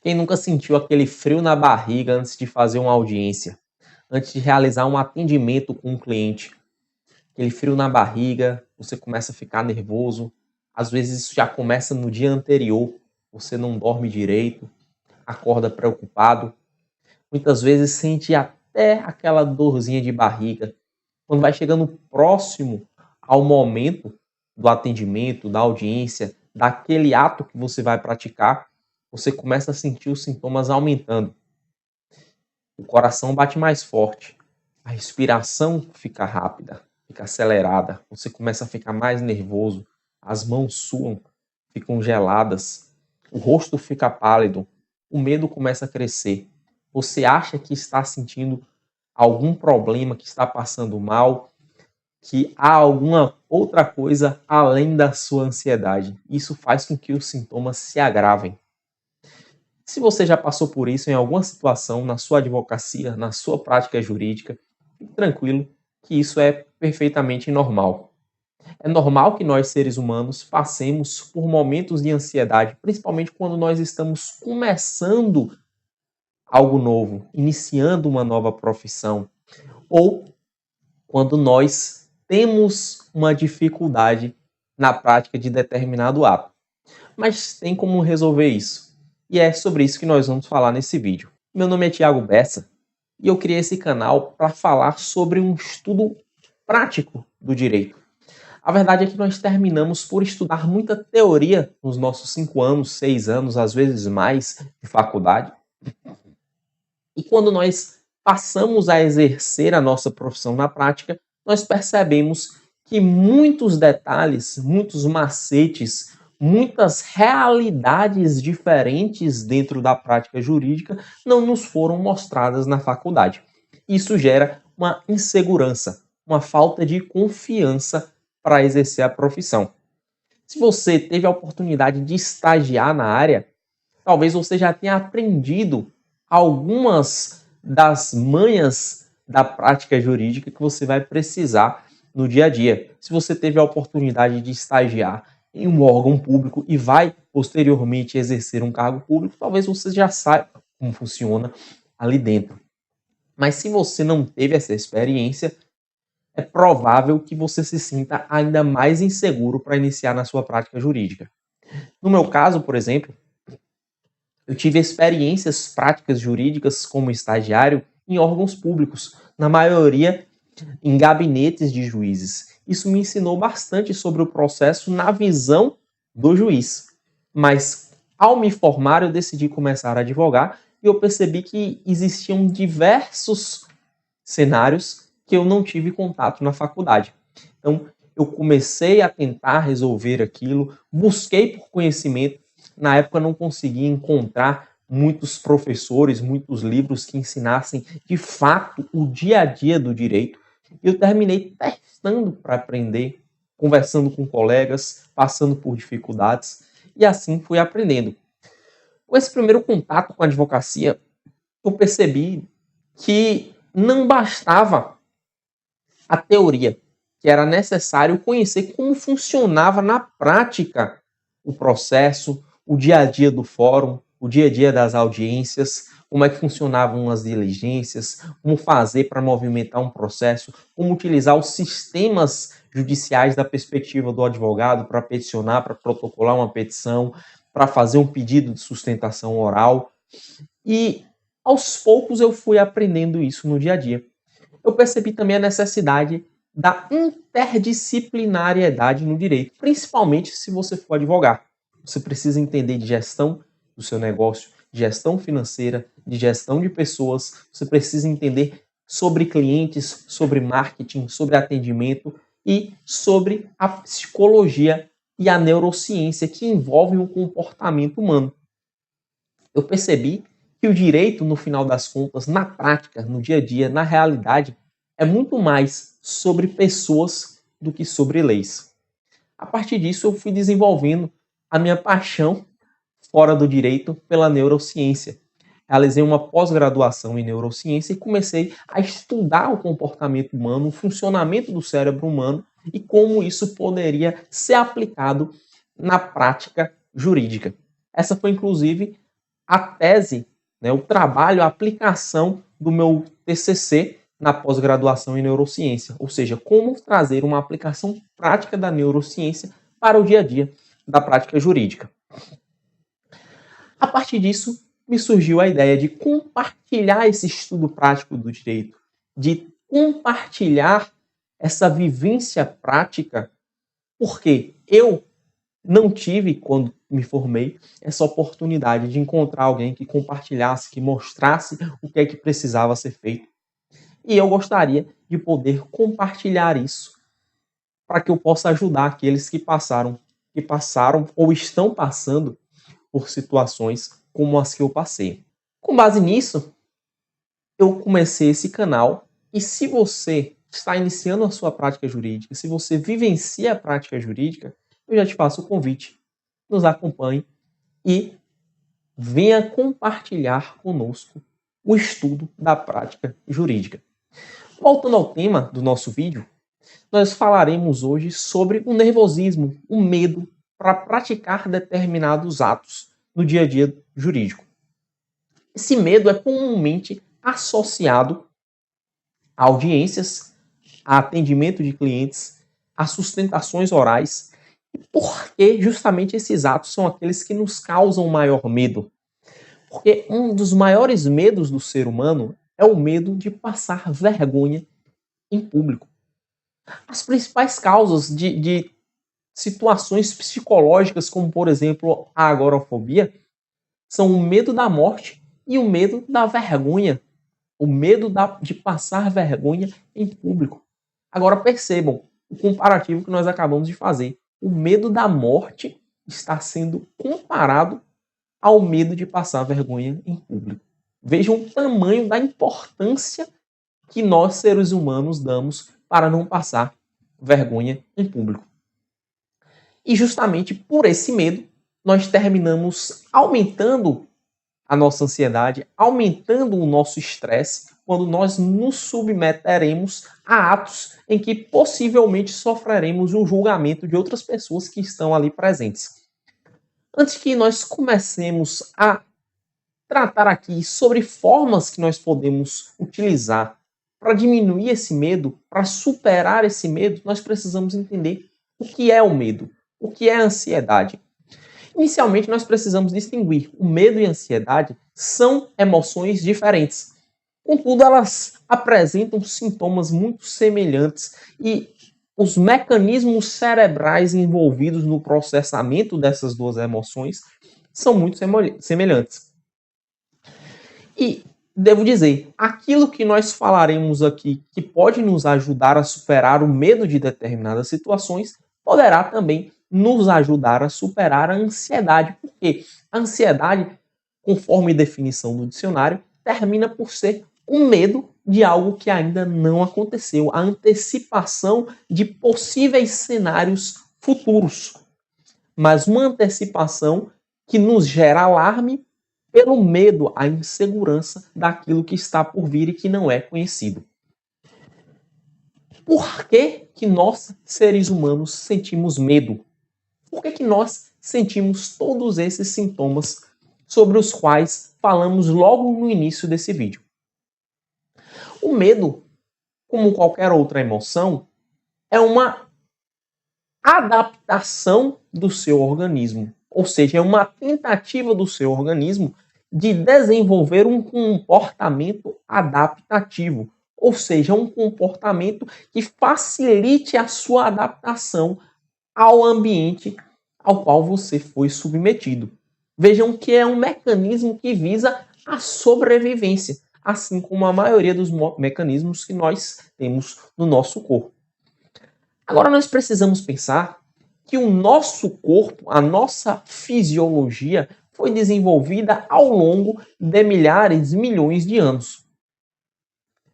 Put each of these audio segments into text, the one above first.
Quem nunca sentiu aquele frio na barriga antes de fazer uma audiência, antes de realizar um atendimento com um cliente? Aquele frio na barriga, você começa a ficar nervoso, às vezes isso já começa no dia anterior, você não dorme direito, acorda preocupado, muitas vezes sente até aquela dorzinha de barriga. Quando vai chegando próximo ao momento do atendimento, da audiência, daquele ato que você vai praticar, você começa a sentir os sintomas aumentando. O coração bate mais forte, a respiração fica rápida, fica acelerada, você começa a ficar mais nervoso, as mãos suam, ficam geladas, o rosto fica pálido, o medo começa a crescer. Você acha que está sentindo algum problema, que está passando mal, que há alguma outra coisa além da sua ansiedade. Isso faz com que os sintomas se agravem. Se você já passou por isso em alguma situação na sua advocacia, na sua prática jurídica, fique tranquilo que isso é perfeitamente normal. É normal que nós, seres humanos, passemos por momentos de ansiedade, principalmente quando nós estamos começando algo novo, iniciando uma nova profissão, ou quando nós temos uma dificuldade na prática de determinado ato. Mas tem como resolver isso. E é sobre isso que nós vamos falar nesse vídeo. Meu nome é Thiago Bessa e eu criei esse canal para falar sobre um estudo prático do direito. A verdade é que nós terminamos por estudar muita teoria nos nossos 5 anos, 6 anos, às vezes mais, de faculdade. E quando nós passamos a exercer a nossa profissão na prática, nós percebemos que muitos detalhes, muitos macetes, muitas realidades diferentes dentro da prática jurídica não nos foram mostradas na faculdade. Isso gera uma insegurança, uma falta de confiança para exercer a profissão. Se você teve a oportunidade de estagiar na área, talvez você já tenha aprendido algumas das manhas da prática jurídica que você vai precisar no dia a dia. Se você teve a oportunidade de estagiar em um órgão público e vai posteriormente exercer um cargo público, talvez você já saiba como funciona ali dentro. Mas se você não teve essa experiência, é provável que você se sinta ainda mais inseguro para iniciar na sua prática jurídica. No meu caso, por exemplo, eu tive experiências práticas jurídicas como estagiário em órgãos públicos, na maioria em gabinetes de juízes. Isso me ensinou bastante sobre o processo na visão do juiz. Mas ao me formar, eu decidi começar a advogar e eu percebi que existiam diversos cenários que eu não tive contato na faculdade. Então, eu comecei a tentar resolver aquilo, busquei por conhecimento. Na época, eu não conseguia encontrar muitos professores, muitos livros que ensinassem de fato o dia a dia do direito. Eu terminei testando para aprender, conversando com colegas, passando por dificuldades e assim fui aprendendo. Com esse primeiro contato com a advocacia, eu percebi que não bastava a teoria, que era necessário conhecer como funcionava na prática o processo, o dia a dia do fórum, o dia a dia das audiências, como é que funcionavam as diligências, como fazer para movimentar um processo, como utilizar os sistemas judiciais da perspectiva do advogado para peticionar, para protocolar uma petição, para fazer um pedido de sustentação oral. E aos poucos eu fui aprendendo isso no dia a dia. Eu percebi também a necessidade da interdisciplinariedade no direito, principalmente se você for advogar. Você precisa entender de gestão do seu negócio, de gestão financeira, de gestão de pessoas, você precisa entender sobre clientes, sobre marketing, sobre atendimento e sobre a psicologia e a neurociência que envolvem o comportamento humano. Eu percebi que o direito, no final das contas, na prática, no dia a dia, na realidade, é muito mais sobre pessoas do que sobre leis. A partir disso, eu fui desenvolvendo a minha paixão fora do direito pela neurociência. Realizei uma pós-graduação em neurociência e comecei a estudar o comportamento humano, o funcionamento do cérebro humano e como isso poderia ser aplicado na prática jurídica. Essa foi, inclusive, a tese, né, o trabalho, a aplicação do meu TCC na pós-graduação em neurociência, ou seja, como trazer uma aplicação prática da neurociência para o dia a dia da prática jurídica. A partir disso, me surgiu a ideia de compartilhar esse estudo prático do direito, de compartilhar essa vivência prática, porque eu não tive, quando me formei, essa oportunidade de encontrar alguém que compartilhasse, que mostrasse o que é que precisava ser feito. E eu gostaria de poder compartilhar isso para que eu possa ajudar aqueles que passaram ou estão passando por situações como as que eu passei. Com base nisso, eu comecei esse canal e se você está iniciando a sua prática jurídica, se você vivencia a prática jurídica, eu já te faço o convite. Nos acompanhe e venha compartilhar conosco o estudo da prática jurídica. Voltando ao tema do nosso vídeo, nós falaremos hoje sobre o nervosismo, o medo para praticar determinados atos no dia a dia jurídico. Esse medo é comumente associado a audiências, a atendimento de clientes, a sustentações orais, porque justamente esses atos são aqueles que nos causam maior medo. Porque um dos maiores medos do ser humano é o medo de passar vergonha em público. As principais causas de situações psicológicas, como por exemplo a agorafobia, são o medo da morte e o medo da vergonha. O medo de passar vergonha em público. Agora percebam o comparativo que nós acabamos de fazer. O medo da morte está sendo comparado ao medo de passar vergonha em público. Vejam o tamanho da importância que nós, seres humanos, damos para não passar vergonha em público. E justamente por esse medo, nós terminamos aumentando a nossa ansiedade, aumentando o nosso estresse, quando nós nos submeteremos a atos em que possivelmente sofreremos um julgamento de outras pessoas que estão ali presentes. Antes que nós comecemos a tratar aqui sobre formas que nós podemos utilizar para diminuir esse medo, para superar esse medo, nós precisamos entender o que é o medo, o que é a ansiedade. Inicialmente, nós precisamos distinguir. O medo e a ansiedade são emoções diferentes. Contudo, elas apresentam sintomas muito semelhantes e os mecanismos cerebrais envolvidos no processamento dessas duas emoções são muito semelhantes. E devo dizer, aquilo que nós falaremos aqui que pode nos ajudar a superar o medo de determinadas situações, poderá também nos ajudar a superar a ansiedade, porque a ansiedade, conforme definição do dicionário, termina por ser um medo de algo que ainda não aconteceu, a antecipação de possíveis cenários futuros, mas uma antecipação que nos gera alarme pelo medo, a insegurança daquilo que está por vir e que não é conhecido. Por que nós, seres humanos, sentimos medo? Por que nós sentimos todos esses sintomas sobre os quais falamos logo no início desse vídeo? O medo, como qualquer outra emoção, é uma adaptação do seu organismo. Ou seja, é uma tentativa do seu organismo de desenvolver um comportamento adaptativo. Ou seja, um comportamento que facilite a sua adaptação ao ambiente ao qual você foi submetido. Vejam que é um mecanismo que visa a sobrevivência, assim como a maioria dos mecanismos que nós temos no nosso corpo. Agora nós precisamos pensar que o nosso corpo, a nossa fisiologia, foi desenvolvida ao longo de milhares, milhões de anos.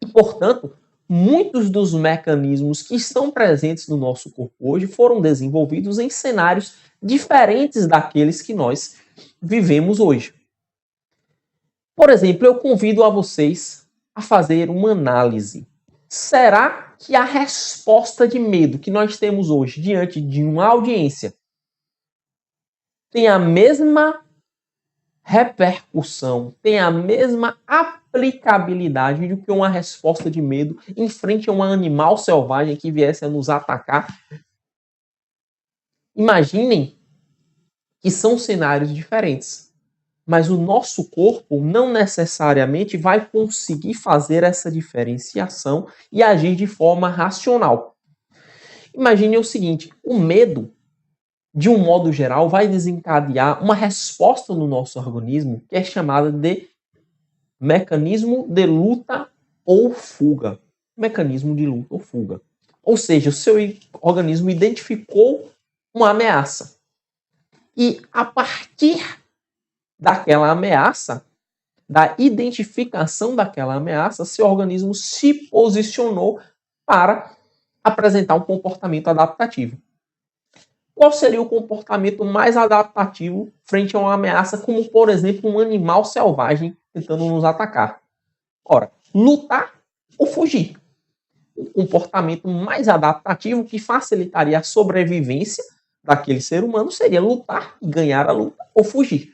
E, portanto, muitos dos mecanismos que estão presentes no nosso corpo hoje foram desenvolvidos em cenários diferentes daqueles que nós vivemos hoje. Por exemplo, eu convido a vocês a fazer uma análise. Será que a resposta de medo que nós temos hoje diante de uma audiência tem a mesma repercussão, tem a mesma aplicabilidade do que uma resposta de medo em frente a um animal selvagem que viesse a nos atacar. Imaginem que são cenários diferentes, mas o nosso corpo não necessariamente vai conseguir fazer essa diferenciação e agir de forma racional. Imagine o seguinte, o medo, de um modo geral, vai desencadear uma resposta no nosso organismo que é chamada de mecanismo de luta ou fuga. Mecanismo de luta ou fuga. Ou seja, o seu organismo identificou uma ameaça. E a partir daquela ameaça, da identificação daquela ameaça, seu organismo se posicionou para apresentar um comportamento adaptativo. Qual seria o comportamento mais adaptativo frente a uma ameaça, como, por exemplo, um animal selvagem tentando nos atacar? Ora, lutar ou fugir. O comportamento mais adaptativo que facilitaria a sobrevivência daquele ser humano seria lutar e ganhar a luta ou fugir.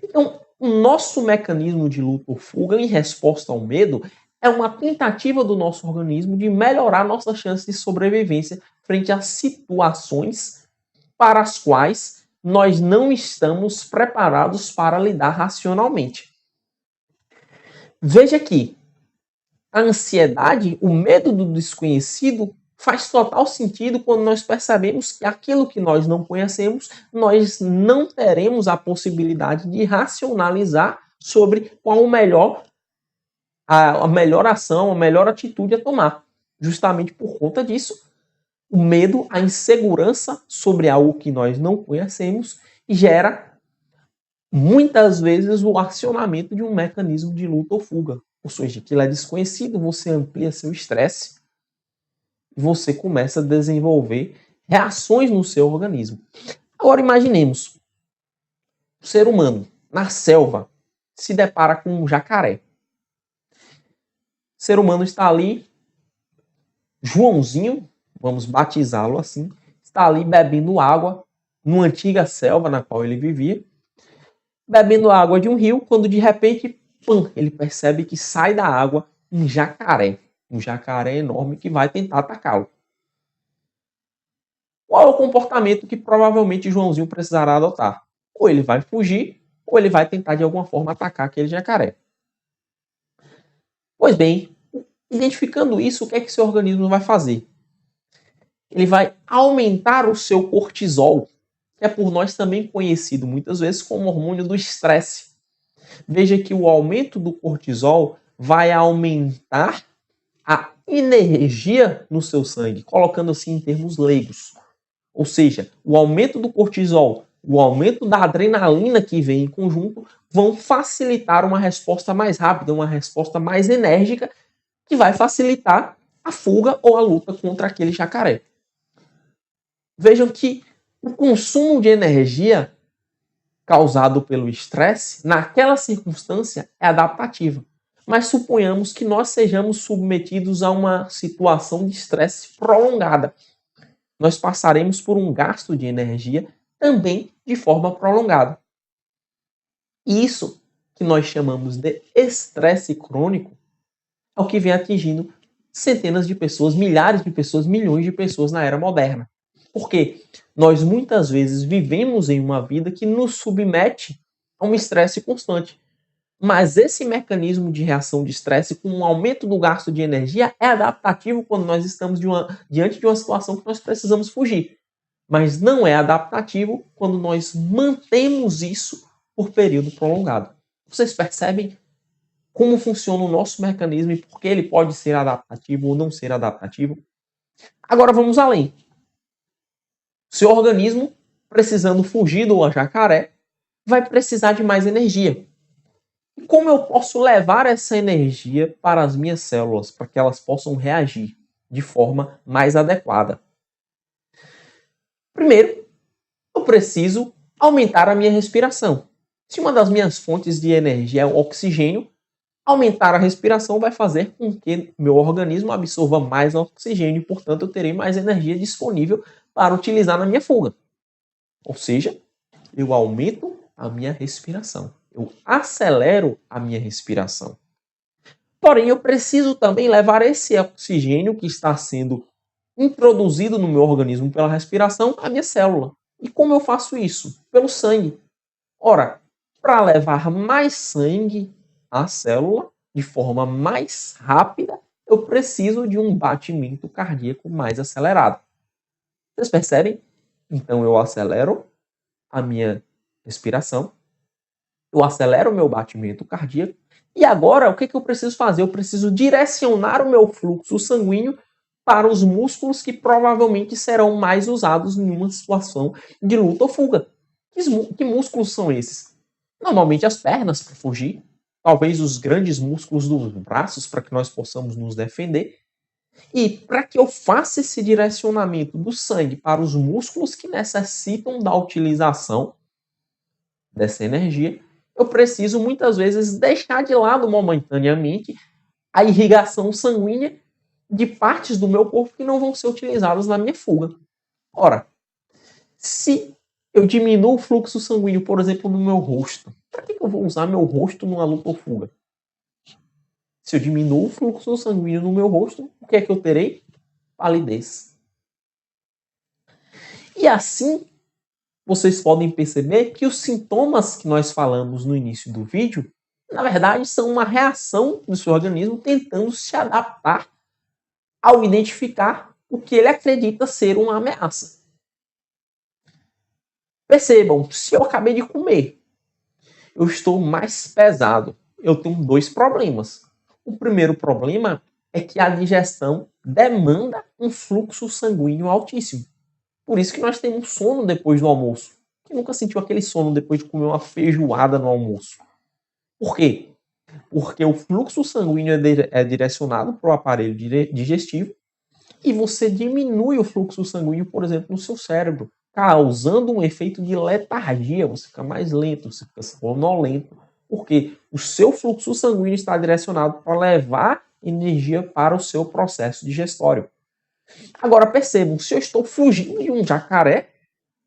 Então, o nosso mecanismo de luta ou fuga em resposta ao medo é uma tentativa do nosso organismo de melhorar nossas chances de sobrevivência frente a situações para as quais nós não estamos preparados para lidar racionalmente. Veja que a ansiedade, o medo do desconhecido, faz total sentido quando nós percebemos que aquilo que nós não conhecemos, nós não teremos a possibilidade de racionalizar sobre qual a melhor ação, a melhor atitude a tomar. Justamente por conta disso, o medo, a insegurança sobre algo que nós não conhecemos gera muitas vezes o acionamento de um mecanismo de luta ou fuga. Ou seja, aquilo é desconhecido, você amplia seu estresse e você começa a desenvolver reações no seu organismo. Agora imaginemos, o ser humano na selva se depara com um jacaré. O ser humano está ali, Joãozinho, vamos batizá-lo assim, está ali bebendo água numa antiga selva na qual ele vivia, bebendo água de um rio, quando de repente, pam, ele percebe que sai da água um jacaré enorme que vai tentar atacá-lo. Qual é o comportamento que provavelmente Joãozinho precisará adotar? Ou ele vai fugir, ou ele vai tentar de alguma forma atacar aquele jacaré. Pois bem, identificando isso, o que é que seu organismo vai fazer? Ele vai aumentar o seu cortisol, que é por nós também conhecido muitas vezes como hormônio do estresse. Veja que o aumento do cortisol vai aumentar a energia no seu sangue, colocando assim em termos leigos. Ou seja, o aumento do cortisol, o aumento da adrenalina que vem em conjunto vão facilitar uma resposta mais rápida, uma resposta mais enérgica, que vai facilitar a fuga ou a luta contra aquele jacaré. Vejam que o consumo de energia causado pelo estresse, naquela circunstância, é adaptativa. Mas suponhamos que nós sejamos submetidos a uma situação de estresse prolongada. Nós passaremos por um gasto de energia também de forma prolongada. E isso, que nós chamamos de estresse crônico, é o que vem atingindo centenas de pessoas, milhares de pessoas, milhões de pessoas na era moderna. Porque nós muitas vezes vivemos em uma vida que nos submete a um estresse constante. Mas esse mecanismo de reação de estresse com um aumento do gasto de energia é adaptativo quando nós estamos diante de uma situação que nós precisamos fugir. Mas não é adaptativo quando nós mantemos isso por período prolongado. Vocês percebem como funciona o nosso mecanismo e por que ele pode ser adaptativo ou não ser adaptativo? Agora vamos além. Seu organismo, precisando fugir do jacaré, vai precisar de mais energia. E como eu posso levar essa energia para as minhas células, para que elas possam reagir de forma mais adequada? Primeiro, eu preciso aumentar a minha respiração. Se uma das minhas fontes de energia é o oxigênio, aumentar a respiração vai fazer com que meu organismo absorva mais oxigênio, portanto eu terei mais energia disponível para utilizar na minha fuga. Ou seja, eu aumento a minha respiração. Eu acelero a minha respiração. Porém, eu preciso também levar esse oxigênio que está sendo introduzido no meu organismo pela respiração à minha célula. E como eu faço isso? Pelo sangue. Ora, para levar mais sangue à célula de forma mais rápida, eu preciso de um batimento cardíaco mais acelerado. Vocês percebem? Então eu acelero a minha respiração, eu acelero o meu batimento cardíaco, e agora o que eu preciso fazer? Eu preciso direcionar o meu fluxo sanguíneo para os músculos que provavelmente serão mais usados em uma situação de luta ou fuga. Que músculos são esses? Normalmente as pernas para fugir, talvez os grandes músculos dos braços para que nós possamos nos defender. E para que eu faça esse direcionamento do sangue para os músculos que necessitam da utilização dessa energia, eu preciso muitas vezes deixar de lado momentaneamente a irrigação sanguínea de partes do meu corpo que não vão ser utilizadas na minha fuga. Ora, se eu diminuo o fluxo sanguíneo, por exemplo, no meu rosto, para que eu vou usar meu rosto numa luta ou fuga? Se eu diminuo o fluxo sanguíneo no meu rosto, o que é que eu terei? Palidez. E assim, vocês podem perceber que os sintomas que nós falamos no início do vídeo, na verdade, são uma reação do seu organismo tentando se adaptar ao identificar o que ele acredita ser uma ameaça. Percebam, se eu acabei de comer, eu estou mais pesado. Eu tenho dois problemas. O primeiro problema é que a digestão demanda um fluxo sanguíneo altíssimo. Por isso que nós temos sono depois do almoço. Quem nunca sentiu aquele sono depois de comer uma feijoada no almoço? Por quê? Porque o fluxo sanguíneo é direcionado para o aparelho digestivo e você diminui o fluxo sanguíneo, por exemplo, no seu cérebro, causando um efeito de letargia. Você fica mais lento, você fica sonolento, porque o seu fluxo sanguíneo está direcionado para levar energia para o seu processo digestório. Agora percebam, se eu estou fugindo de um jacaré,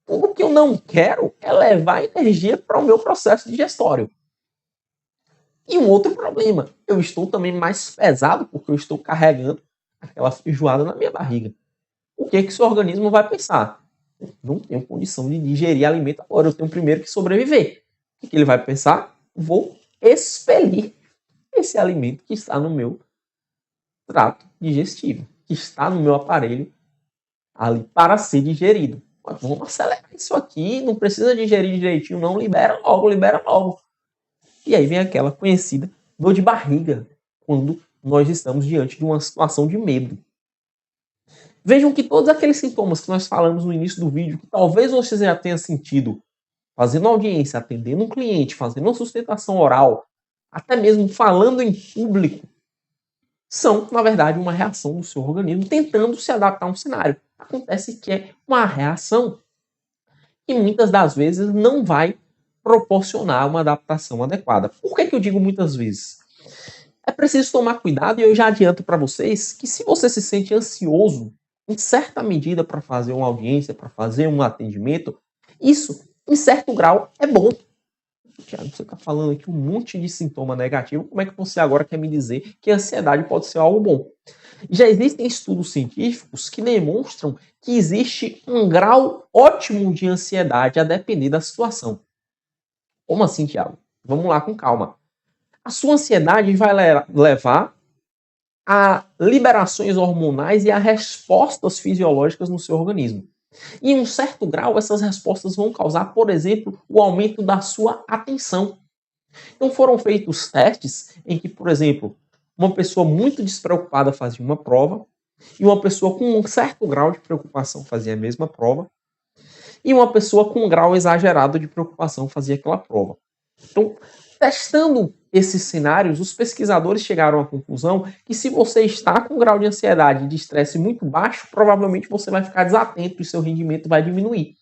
tudo que eu não quero é levar energia para o meu processo digestório. E um outro problema, eu estou também mais pesado porque eu estou carregando aquela feijoada na minha barriga. O que que seu organismo vai pensar? Eu não tenho condição de digerir alimento agora, eu tenho primeiro que sobreviver. O que ele vai pensar? Vou expelir esse alimento que está no meu trato digestivo, que está no meu aparelho ali para ser digerido. Mas vamos acelerar isso aqui, não precisa digerir direitinho, não, libera logo, libera logo. E aí vem aquela conhecida dor de barriga, quando nós estamos diante de uma situação de medo. Vejam que todos aqueles sintomas que nós falamos no início do vídeo, que talvez você já tenha sentido fazendo audiência, atendendo um cliente, fazendo uma sustentação oral, até mesmo falando em público, são, na verdade, uma reação do seu organismo tentando se adaptar a um cenário. Acontece que é uma reação que muitas das vezes não vai proporcionar uma adaptação adequada. Por que eu digo muitas vezes? É preciso tomar cuidado e eu já adianto para vocês que se você se sente ansioso, em certa medida, para fazer uma audiência, para fazer um atendimento, isso, em certo grau, é bom. Tiago, você está falando aqui um monte de sintoma negativo, como é que você agora quer me dizer que a ansiedade pode ser algo bom? Já existem estudos científicos que demonstram que existe um grau ótimo de ansiedade a depender da situação. Como assim, Tiago? Vamos lá com calma. A sua ansiedade vai levar a liberações hormonais e a respostas fisiológicas no seu organismo. E em um certo grau, essas respostas vão causar, por exemplo, o aumento da sua atenção. Então foram feitos testes em que, por exemplo, uma pessoa muito despreocupada fazia uma prova e uma pessoa com um certo grau de preocupação fazia a mesma prova e uma pessoa com um grau exagerado de preocupação fazia aquela prova. Então, testando esses cenários, os pesquisadores chegaram à conclusão que se você está com um grau de ansiedade e de estresse muito baixo, provavelmente você vai ficar desatento e seu rendimento vai diminuir.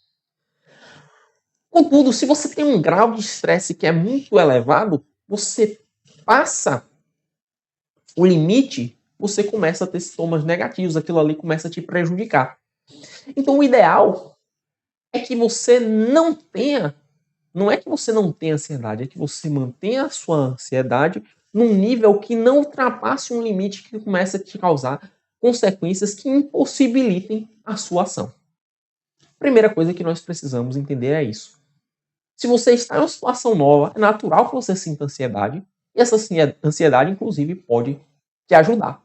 Contudo, se você tem um grau de estresse que é muito elevado, você passa o limite, você começa a ter sintomas negativos, aquilo ali começa a te prejudicar. Então, o ideal é que você não tenha Não é que você não tem ansiedade, é que você mantém a sua ansiedade num nível que não ultrapasse um limite que começa a te causar consequências que impossibilitem a sua ação. Primeira coisa que nós precisamos entender é isso. Se você está em uma situação nova, é natural que você sinta ansiedade, e essa ansiedade, inclusive, pode te ajudar.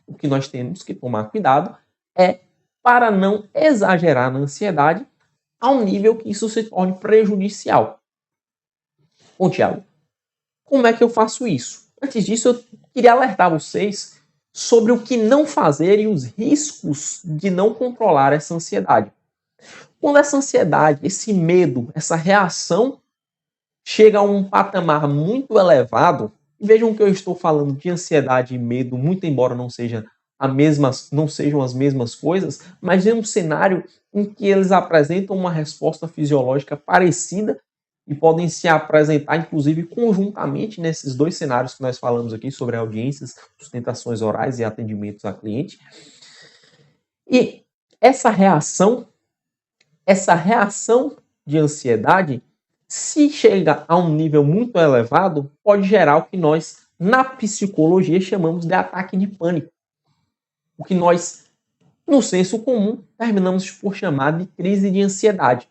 O que nós temos que tomar cuidado é para não exagerar na ansiedade ao nível que isso se torne prejudicial. Bom, Tiago, como é que eu faço isso? Antes disso, eu queria alertar vocês sobre o que não fazer e os riscos de não controlar essa ansiedade. Quando essa ansiedade, esse medo, essa reação chega a um patamar muito elevado, e vejam que eu estou falando de ansiedade e medo, muito embora não sejam as mesmas coisas, mas é um cenário em que eles apresentam uma resposta fisiológica parecida e podem se apresentar, inclusive, conjuntamente nesses dois cenários que nós falamos aqui sobre audiências, sustentações orais e atendimentos a cliente. E essa reação de ansiedade, se chega a um nível muito elevado, pode gerar o que nós, na psicologia, chamamos de ataque de pânico. O que nós, no senso comum, terminamos por chamar de crise de ansiedade.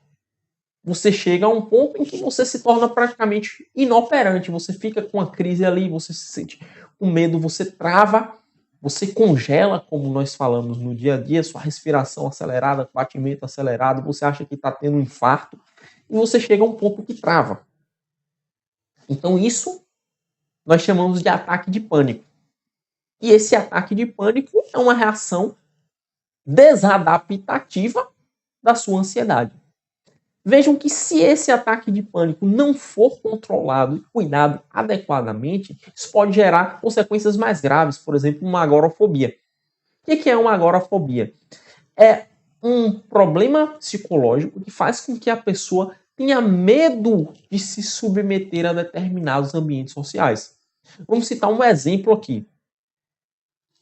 Você chega a um ponto em que você se torna praticamente inoperante, você fica com a crise ali, você se sente com medo, você trava, você congela, como nós falamos no dia a dia, sua respiração acelerada, batimento acelerado, você acha que está tendo um infarto, e você chega a um ponto que trava. Então isso nós chamamos de ataque de pânico. E esse ataque de pânico é uma reação desadaptativa da sua ansiedade. Vejam que se esse ataque de pânico não for controlado e cuidado adequadamente, isso pode gerar consequências mais graves, por exemplo, uma agorafobia. O que é uma agorafobia? É um problema psicológico que faz com que a pessoa tenha medo de se submeter a determinados ambientes sociais. Vamos citar um exemplo aqui.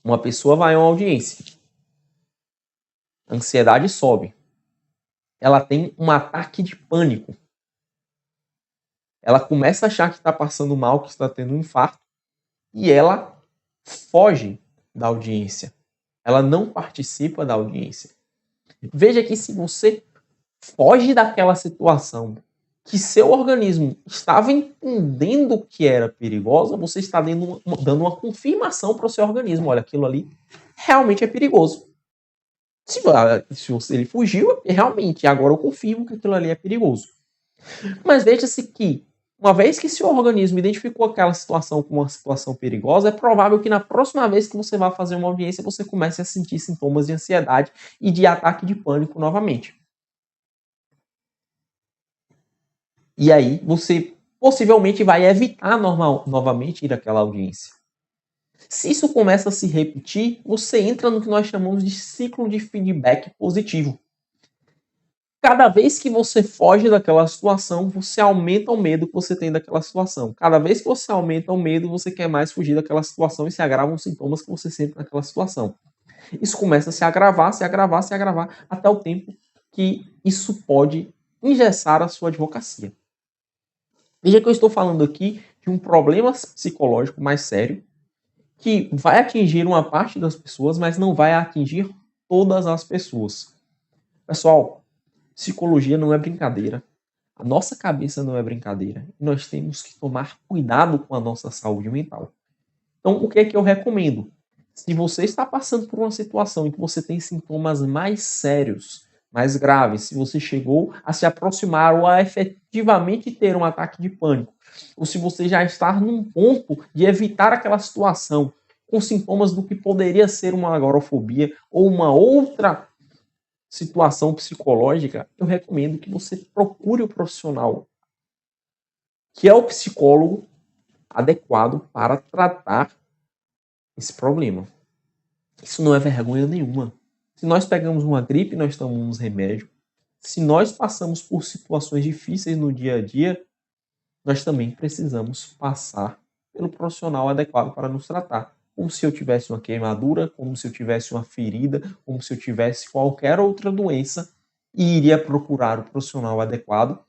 Uma pessoa vai a uma audiência. A ansiedade sobe. Ela tem um ataque de pânico. Ela começa a achar que está passando mal, que está tendo um infarto, e ela foge da audiência. Ela não participa da audiência. Veja que se você foge daquela situação que seu organismo estava entendendo que era perigosa, você está dando uma confirmação para o seu organismo. Olha, aquilo ali realmente é perigoso. Se ele fugiu, realmente, agora eu confirmo que aquilo ali é perigoso. Mas veja-se que, uma vez que seu organismo identificou aquela situação como uma situação perigosa, é provável que na próxima vez que você vá fazer uma audiência, você comece a sentir sintomas de ansiedade e de ataque de pânico novamente. E aí você possivelmente vai evitar novamente ir àquela audiência. Se isso começa a se repetir, você entra no que nós chamamos de ciclo de feedback positivo. Cada vez que você foge daquela situação, você aumenta o medo que você tem daquela situação. Cada vez que você aumenta o medo, você quer mais fugir daquela situação e se agravam os sintomas que você sente naquela situação. Isso começa a se agravar, até o tempo que isso pode engessar a sua advocacia. Veja que eu estou falando aqui de um problema psicológico mais sério, que vai atingir uma parte das pessoas, mas não vai atingir todas as pessoas. Pessoal, psicologia não é brincadeira. A nossa cabeça não é brincadeira. E nós temos que tomar cuidado com a nossa saúde mental. Então, o que é que eu recomendo? Se você está passando por uma situação em que você tem sintomas mais sérios, mais graves, se você chegou a se aproximar ou a efetivamente ter um ataque de pânico, ou se você já está num ponto de evitar aquela situação com sintomas do que poderia ser uma agorafobia ou uma outra situação psicológica, eu recomendo que você procure o profissional, que é o psicólogo adequado para tratar esse problema. Isso não é vergonha nenhuma. Se nós pegamos uma gripe, nós tomamos remédio. Se nós passamos por situações difíceis no dia a dia, nós também precisamos passar pelo profissional adequado para nos tratar. Como se eu tivesse uma queimadura, como se eu tivesse uma ferida, como se eu tivesse qualquer outra doença e iria procurar o profissional adequado.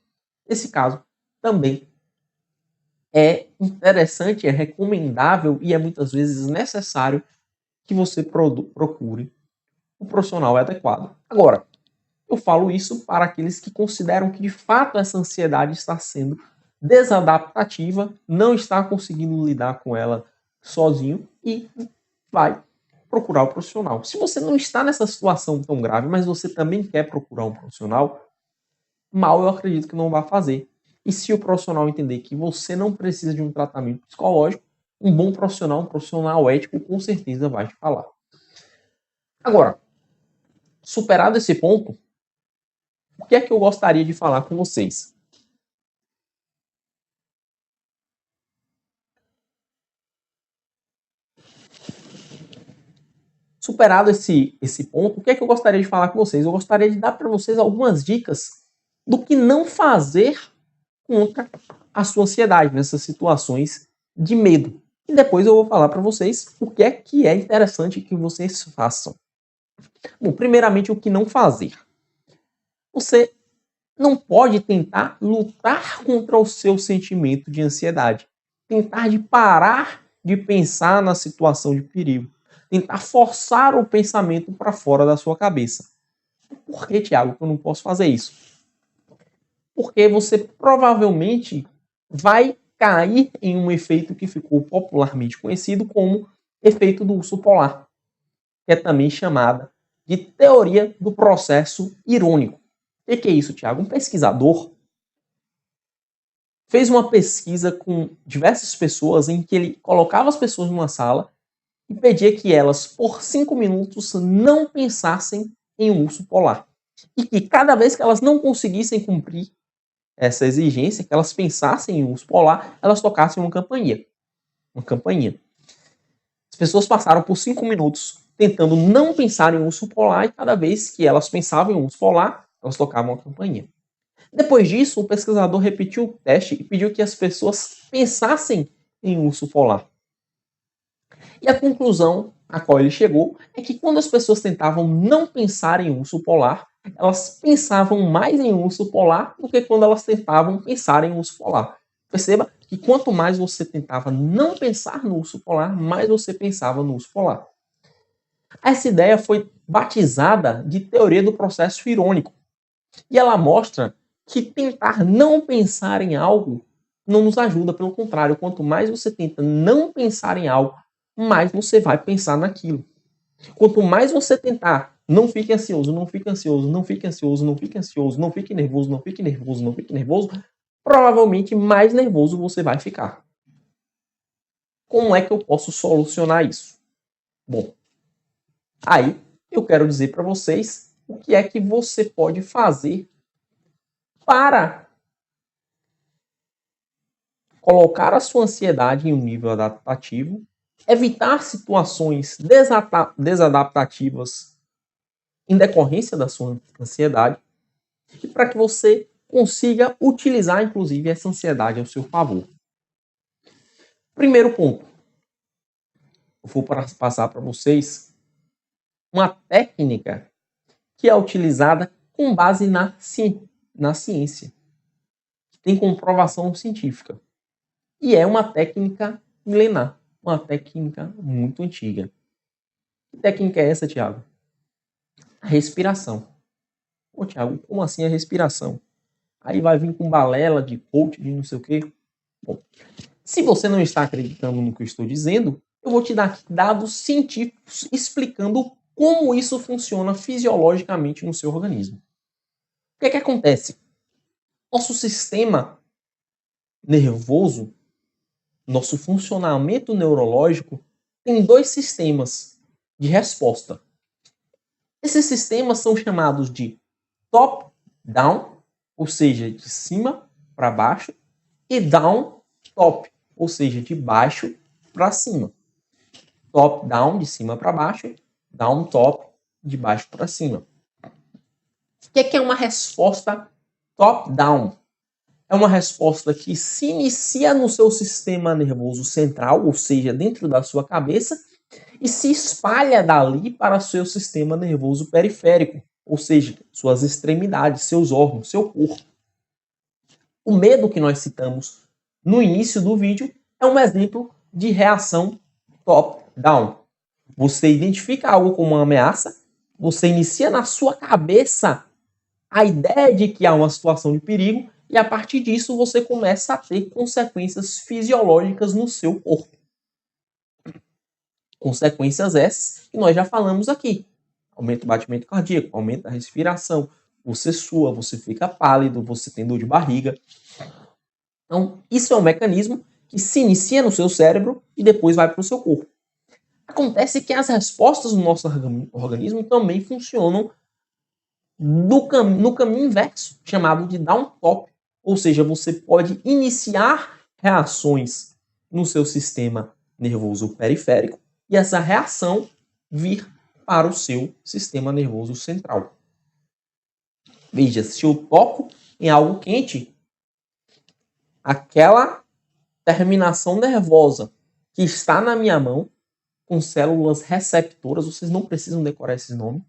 Nesse caso, também é interessante, é recomendável e é muitas vezes necessário que você procure um profissional adequado. Agora, eu falo isso para aqueles que consideram que de fato essa ansiedade está sendo desadaptativa, não está conseguindo lidar com ela sozinho e vai procurar o profissional. Se você não está nessa situação tão grave, mas você também quer procurar um profissional, mal eu acredito que não vai fazer. E se o profissional entender que você não precisa de um tratamento psicológico, um bom profissional, um profissional ético, com certeza vai te falar. Agora, superado esse ponto, o que é que eu gostaria de falar com vocês? Superado esse ponto, o que é que eu gostaria de falar com vocês? Eu gostaria de dar para vocês algumas dicas do que não fazer contra a sua ansiedade nessas situações de medo. E depois eu vou falar para vocês o que é interessante que vocês façam. Bom, primeiramente, o que não fazer. Você não pode tentar lutar contra o seu sentimento de ansiedade. Tentar de parar de pensar na situação de perigo. Tentar forçar o pensamento para fora da sua cabeça. Por que, Tiago, que eu não posso fazer isso? Porque você provavelmente vai cair em um efeito que ficou popularmente conhecido como efeito do urso polar, que é também chamada de teoria do processo irônico. O que é isso, Tiago? Um pesquisador fez uma pesquisa com diversas pessoas em que ele colocava as pessoas numa sala e pedia que elas, por 5 minutos, não pensassem em um urso polar. E que cada vez que elas não conseguissem cumprir essa exigência, que elas pensassem em um urso polar, elas tocassem uma campainha. Uma campainha. As pessoas passaram por 5 minutos tentando não pensar em um urso polar e cada vez que elas pensavam em um urso polar, elas tocavam uma campainha. Depois disso, o pesquisador repetiu o teste e pediu que as pessoas pensassem em um urso polar. E a conclusão a qual ele chegou é que quando as pessoas tentavam não pensar em um urso polar, elas pensavam mais em um urso polar do que quando elas tentavam pensar em um urso polar. Perceba que quanto mais você tentava não pensar no urso polar, mais você pensava no urso polar. Essa ideia foi batizada de teoria do processo irônico. E ela mostra que tentar não pensar em algo não nos ajuda, pelo contrário, quanto mais você tenta não pensar em algo, mais você vai pensar naquilo. Quanto mais você tentar, não fique ansioso, não fique ansioso, não fique ansioso, não fique ansioso, não fique nervoso, não fique nervoso, não fique nervoso, provavelmente mais nervoso você vai ficar. Como é que eu posso solucionar isso? Bom, aí eu quero dizer para vocês o que é que você pode fazer para colocar a sua ansiedade em um nível adaptativo, evitar situações desadaptativas em decorrência da sua ansiedade e para que você consiga utilizar, inclusive, essa ansiedade ao seu favor. Primeiro ponto, eu vou passar para vocês uma técnica que é utilizada com base na ciência, que tem comprovação científica. E é uma técnica milenar, uma técnica muito antiga. Que técnica é essa, Tiago? A respiração. Pô, Tiago, como assim a respiração? Aí vai vir com balela de coach, de não sei o quê. Bom, se você não está acreditando no que eu estou dizendo, eu vou te dar aqui dados científicos explicando como isso funciona fisiologicamente no seu organismo. O que é que acontece? Nosso sistema nervoso, nosso funcionamento neurológico tem dois sistemas de resposta. Esses sistemas são chamados de top-down, ou seja, de cima para baixo, e down-top, ou seja, de baixo para cima. Top-down, de cima para baixo, down-top, de baixo para cima. O que é uma resposta top-down? É uma resposta que se inicia no seu sistema nervoso central, ou seja, dentro da sua cabeça, e se espalha dali para o seu sistema nervoso periférico, ou seja, suas extremidades, seus órgãos, seu corpo. O medo que nós citamos no início do vídeo é um exemplo de reação top-down. Você identifica algo como uma ameaça, você inicia na sua cabeça a ideia de que há uma situação de perigo e a partir disso você começa a ter consequências fisiológicas no seu corpo. Consequências essas que nós já falamos aqui. Aumenta o batimento cardíaco, aumenta a respiração, você sua, você fica pálido, você tem dor de barriga. Então, isso é um mecanismo que se inicia no seu cérebro e depois vai para o seu corpo. Acontece que as respostas do nosso organismo também funcionam no caminho inverso, chamado de down-top. Ou seja, você pode iniciar reações no seu sistema nervoso periférico e essa reação vir para o seu sistema nervoso central. Veja, se eu toco em algo quente, aquela terminação nervosa que está na minha mão, com células receptoras, vocês não precisam decorar esses nomes,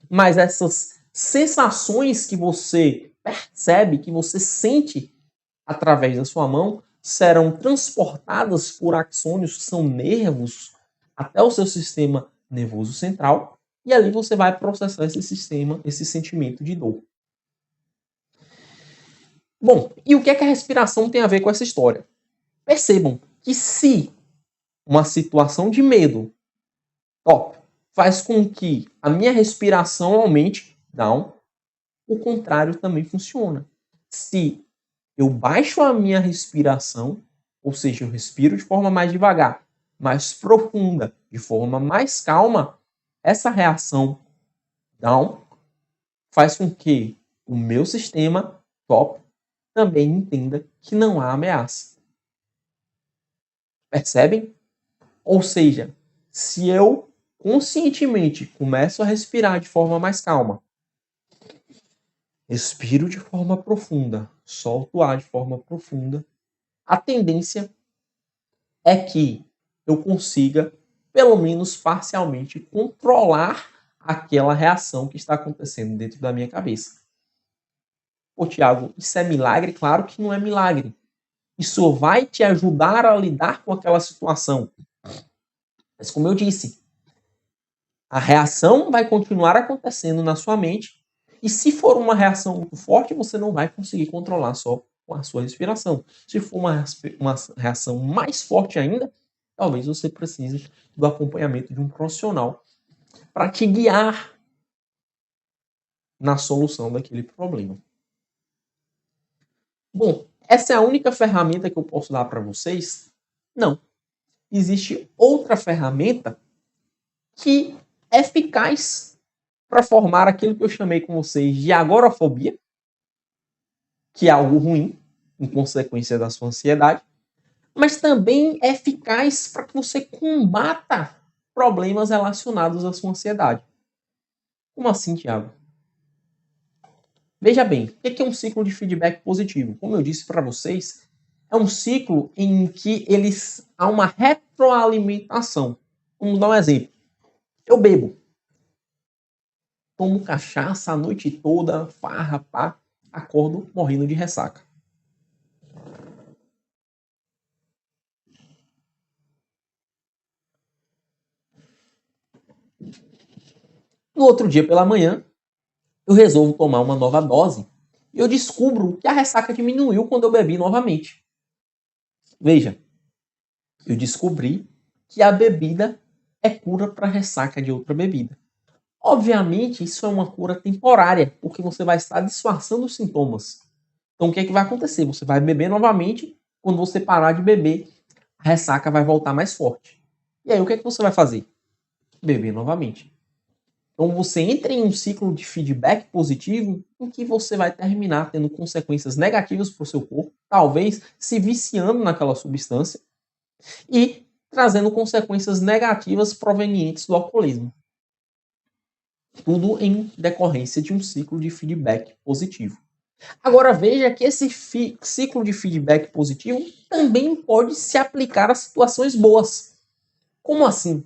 mas essas sensações que você percebe, que você sente através da sua mão, serão transportadas por axônios, que são nervos, até o seu sistema nervoso central, e ali você vai processar esse sentimento de dor. Bom, e o que é que a respiração tem a ver com essa história? Percebam que se uma situação de medo faz com que a minha respiração aumente, down, o contrário também funciona. Se eu baixo a minha respiração, ou seja, eu respiro de forma mais devagar, mais profunda, de forma mais calma, essa reação down faz com que o meu sistema top também entenda que não há ameaça. Percebem? Ou seja, se eu conscientemente começo a respirar de forma mais calma, respiro de forma profunda, solto o ar de forma profunda, a tendência é que eu consiga, pelo menos parcialmente, controlar aquela reação que está acontecendo dentro da minha cabeça. Pô, Thiago, isso é milagre? Claro que não é milagre. Isso vai te ajudar a lidar com aquela situação. Mas como eu disse, a reação vai continuar acontecendo na sua mente e se for uma reação muito forte, você não vai conseguir controlar só com a sua respiração. Se for uma reação mais forte ainda, talvez você precise do acompanhamento de um profissional para te guiar na solução daquele problema. Bom, essa é a única ferramenta que eu posso dar para vocês? Não. Existe outra ferramenta que é eficaz para formar aquilo que eu chamei com vocês de agorafobia, que é algo ruim, em consequência da sua ansiedade, mas também é eficaz para que você combata problemas relacionados à sua ansiedade. Como assim, Thiago? Veja bem, o que é um ciclo de feedback positivo? Como eu disse para vocês, é um ciclo em que há uma retroalimentação. Vamos dar um exemplo. Eu bebo. Tomo cachaça a noite toda, farra, pá, acordo morrendo de ressaca. No outro dia pela manhã, eu resolvo tomar uma nova dose e eu descubro que a ressaca diminuiu quando eu bebi novamente. Veja, eu descobri que a bebida é cura para ressaca de outra bebida. Obviamente, isso é uma cura temporária, porque você vai estar disfarçando os sintomas. Então, o que é que vai acontecer? Você vai beber novamente, quando você parar de beber, a ressaca vai voltar mais forte. E aí, o que é que você vai fazer? Beber novamente. Então, você entra em um ciclo de feedback positivo em que você vai terminar tendo consequências negativas para o seu corpo, talvez se viciando naquela substância e trazendo consequências negativas provenientes do alcoolismo. Tudo em decorrência de um ciclo de feedback positivo. Agora veja que esse ciclo de feedback positivo também pode se aplicar a situações boas. Como assim?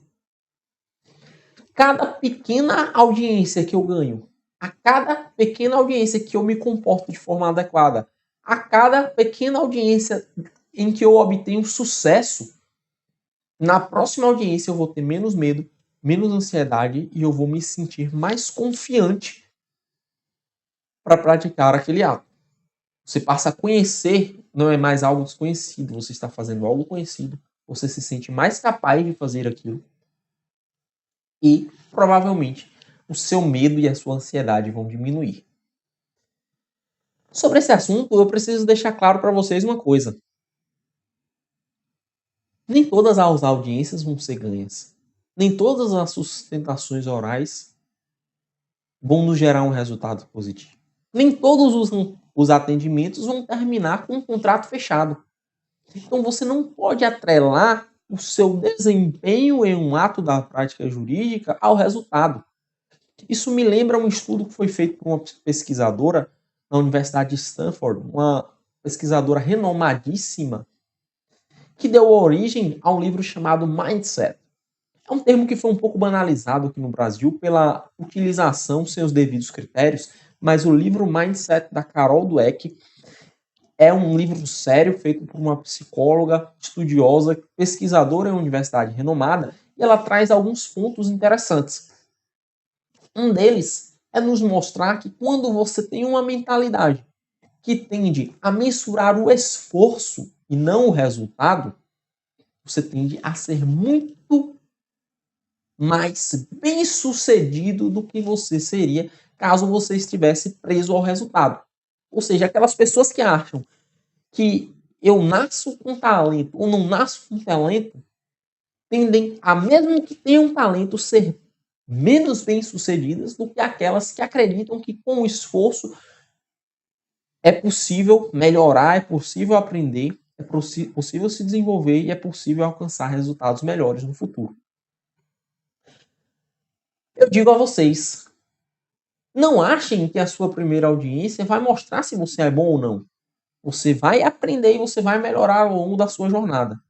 Cada pequena audiência que eu ganho, a cada pequena audiência que eu me comporto de forma adequada, a cada pequena audiência em que eu obtenho sucesso, na próxima audiência eu vou ter menos medo, menos ansiedade e eu vou me sentir mais confiante para praticar aquele ato. Você passa a conhecer, não é mais algo desconhecido, você está fazendo algo conhecido, você se sente mais capaz de fazer aquilo e provavelmente o seu medo e a sua ansiedade vão diminuir. Sobre esse assunto, eu preciso deixar claro para vocês uma coisa. Nem todas as audiências vão ser ganhas. Nem todas as sustentações orais vão nos gerar um resultado positivo. Nem todos os atendimentos vão terminar com um contrato fechado. Então você não pode atrelar o seu desempenho em um ato da prática jurídica ao resultado. Isso me lembra um estudo que foi feito por uma pesquisadora na Universidade de Stanford, uma pesquisadora renomadíssima, que deu origem a um livro chamado Mindset. É um termo que foi um pouco banalizado aqui no Brasil pela utilização sem os devidos critérios, mas o livro Mindset da Carol Dweck é um livro sério feito por uma psicóloga estudiosa, pesquisadora em uma universidade renomada, e ela traz alguns pontos interessantes. Um deles é nos mostrar que quando você tem uma mentalidade que tende a mensurar o esforço e não o resultado, você tende a ser muito mais bem-sucedido do que você seria caso você estivesse preso ao resultado. Ou seja, aquelas pessoas que acham que eu nasço com talento ou não nasço com talento, tendem a, mesmo que tenham talento, ser menos bem-sucedidas do que aquelas que acreditam que com o esforço é possível melhorar, é possível aprender, é possível se desenvolver e é possível alcançar resultados melhores no futuro. Eu digo a vocês, não achem que a sua primeira audiência vai mostrar se você é bom ou não. Você vai aprender e você vai melhorar ao longo da sua jornada.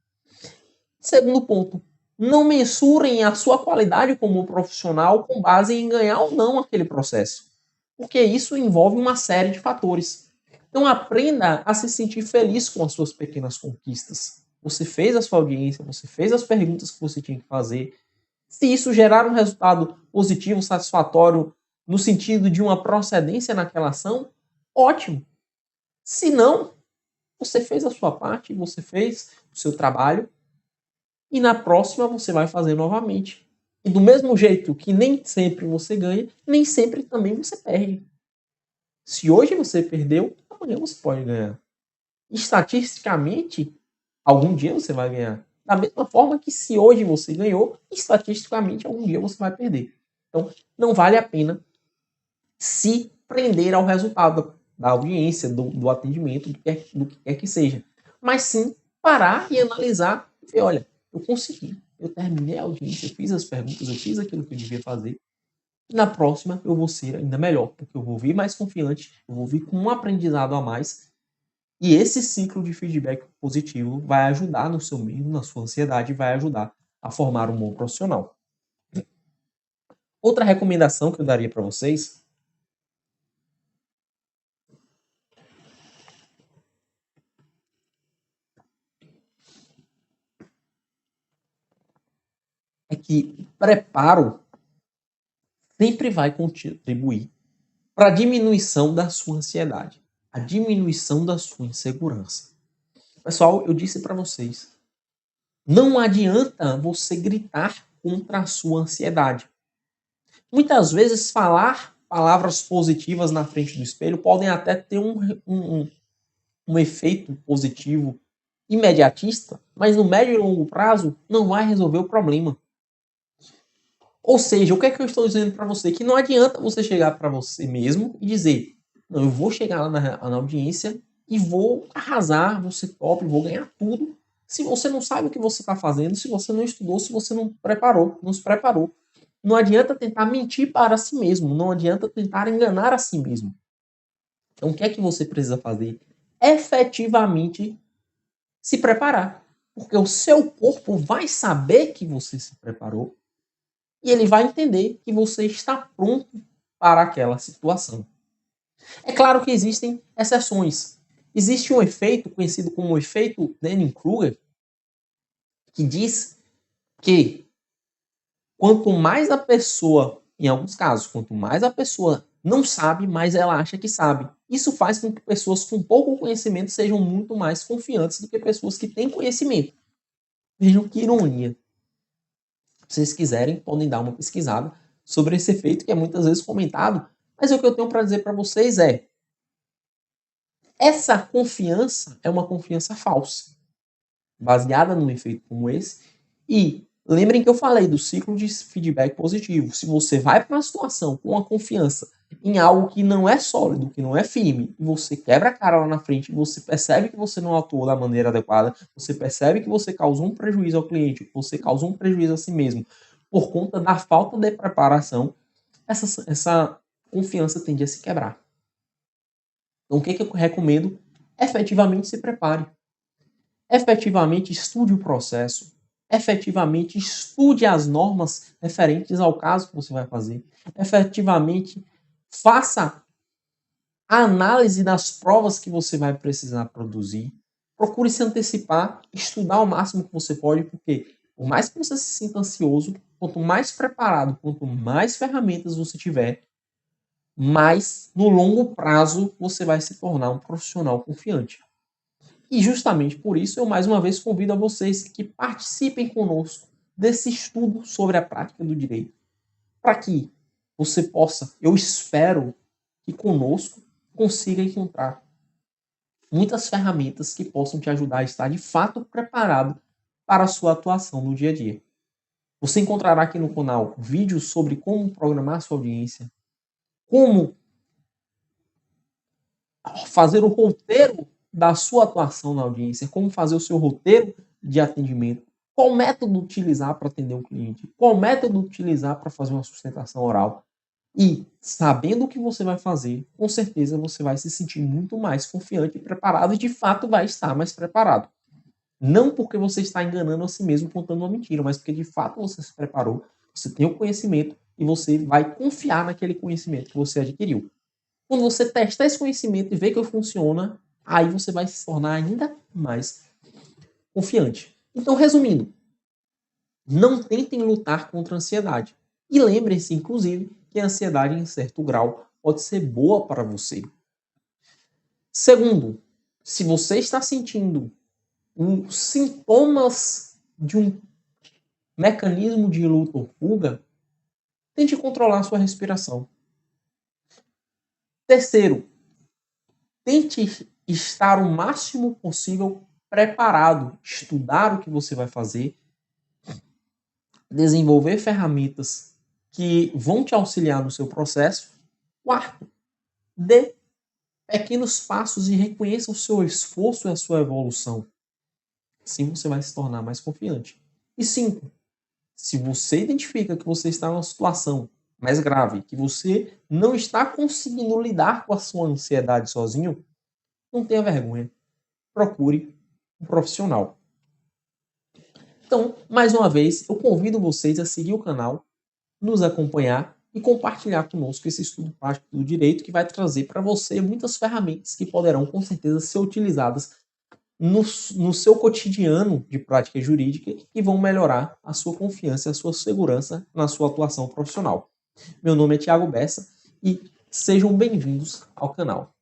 Segundo ponto, não mensurem a sua qualidade como profissional com base em ganhar ou não aquele processo, porque isso envolve uma série de fatores. Então aprenda a se sentir feliz com as suas pequenas conquistas. Você fez a sua audiência, você fez as perguntas que você tinha que fazer. Se isso gerar um resultado positivo, satisfatório, no sentido de uma procedência naquela ação, ótimo. Se não, você fez a sua parte, você fez o seu trabalho, e na próxima você vai fazer novamente. E do mesmo jeito que nem sempre você ganha, nem sempre também você perde. Se hoje você perdeu, amanhã você pode ganhar. Estatisticamente, algum dia você vai ganhar. Da mesma forma que se hoje você ganhou, estatisticamente algum dia você vai perder. Então, não vale a pena se prender ao resultado da audiência, do atendimento, do que quer que seja. Mas sim parar e analisar e ver, olha, eu consegui, eu terminei a audiência, eu fiz as perguntas, eu fiz aquilo que eu devia fazer. E na próxima eu vou ser ainda melhor, porque eu vou vir mais confiante, eu vou vir com um aprendizado a mais. E esse ciclo de feedback positivo vai ajudar no seu medo, na sua ansiedade, vai ajudar a formar um bom profissional. Outra recomendação que eu daria para vocês é que preparo sempre vai contribuir para a diminuição da sua ansiedade, a diminuição da sua insegurança. Pessoal, eu disse para vocês, não adianta você gritar contra a sua ansiedade. Muitas vezes falar palavras positivas na frente do espelho podem até ter um efeito positivo imediatista, mas no médio e longo prazo não vai resolver o problema. Ou seja, o que é que eu estou dizendo para você? Que não adianta você chegar para você mesmo e dizer, não, eu vou chegar lá na audiência e vou arrasar, vou ser top, vou ganhar tudo, se você não sabe o que você está fazendo, se você não estudou, se você não preparou, não se preparou. Não adianta tentar mentir para si mesmo, não adianta tentar enganar a si mesmo. Então, o que é que você precisa fazer? Efetivamente se preparar. Porque o seu corpo vai saber que você se preparou e ele vai entender que você está pronto para aquela situação. É claro que existem exceções. Existe um efeito conhecido como o efeito Dunning-Kruger, que diz que quanto mais a pessoa, em alguns casos, quanto mais a pessoa não sabe, mais ela acha que sabe. Isso faz com que pessoas com pouco conhecimento sejam muito mais confiantes do que pessoas que têm conhecimento. Vejam que ironia. Se vocês quiserem, podem dar uma pesquisada sobre esse efeito que é muitas vezes comentado, mas o que eu tenho para dizer para vocês é: essa confiança é uma confiança falsa, baseada num efeito como esse. E lembrem que eu falei do ciclo de feedback positivo. Se você vai para uma situação com a confiança em algo que não é sólido, que não é firme, e você quebra a cara lá na frente, você percebe que você não atuou da maneira adequada, você percebe que você causou um prejuízo ao cliente, que você causou um prejuízo a si mesmo, por conta da falta de preparação, essa confiança tende a se quebrar. Então, o que eu recomendo? Efetivamente se prepare. Efetivamente estude o processo. Efetivamente estude as normas referentes ao caso que você vai fazer. Efetivamente faça a análise das provas que você vai precisar produzir. Procure se antecipar, estudar o máximo que você pode, porque por mais que você se sinta ansioso, quanto mais preparado, quanto mais ferramentas você tiver, mais no longo prazo você vai se tornar um profissional confiante. E justamente por isso eu mais uma vez convido a vocês que participem conosco desse estudo sobre a prática do direito, para que você possa, eu espero que conosco consiga encontrar muitas ferramentas que possam te ajudar a estar de fato preparado para a sua atuação no dia a dia. Você encontrará aqui no canal vídeos sobre como programar sua audiência, como fazer o roteiro da sua atuação na audiência, como fazer o seu roteiro de atendimento, qual método utilizar para atender um cliente, qual método utilizar para fazer uma sustentação oral. E sabendo o que você vai fazer, com certeza você vai se sentir muito mais confiante e preparado e de fato vai estar mais preparado. Não porque você está enganando a si mesmo contando uma mentira, mas porque de fato você se preparou, você tem o conhecimento e você vai confiar naquele conhecimento que você adquiriu. Quando você testar esse conhecimento e ver que funciona, aí você vai se tornar ainda mais confiante. Então, resumindo, não tentem lutar contra a ansiedade. E lembrem-se, inclusive, que a ansiedade, em certo grau, pode ser boa para você. Segundo, se você está sentindo os sintomas de um mecanismo de luta ou fuga, tente controlar sua respiração. Terceiro, tente estar o máximo possível preparado, estudar o que você vai fazer, desenvolver ferramentas que vão te auxiliar no seu processo. Quarto, dê pequenos passos e reconheça o seu esforço e a sua evolução. Assim você vai se tornar mais confiante. E cinco, se você identifica que você está numa situação mais grave, que você não está conseguindo lidar com a sua ansiedade sozinho, não tenha vergonha. Procure um profissional. Então, mais uma vez, eu convido vocês a seguir o canal, nos acompanhar e compartilhar conosco esse estudo prático do direito que vai trazer para você muitas ferramentas que poderão, com certeza, ser utilizadas no seu cotidiano de prática jurídica e vão melhorar a sua confiança e a sua segurança na sua atuação profissional. Meu nome é Thiago Bessa e sejam bem-vindos ao canal.